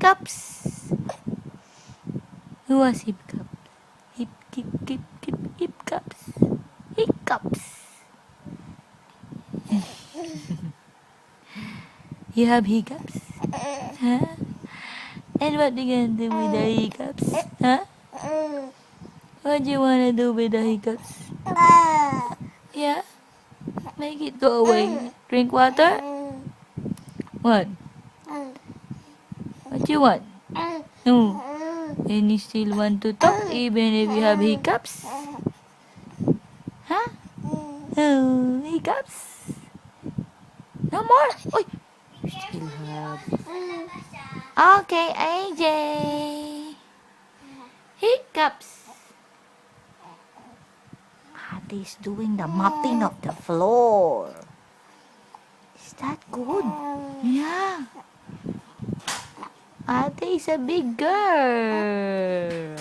hiccups. Who was hiccups? Hiccups. Hiccups. You have hiccups? Huh? And what you gonna do with the hiccups? Huh? What do you wanna do with the hiccups? Yeah? Make it go away. Drink water? What? What you want? No. And you still want to talk even if you have hiccups? Huh? Oh, hiccups? No more? Oy! Still have. Okay, AJ. Hiccups. Auntie is doing the mopping of the floor. Is that good? Yeah. Auntie is a big girl.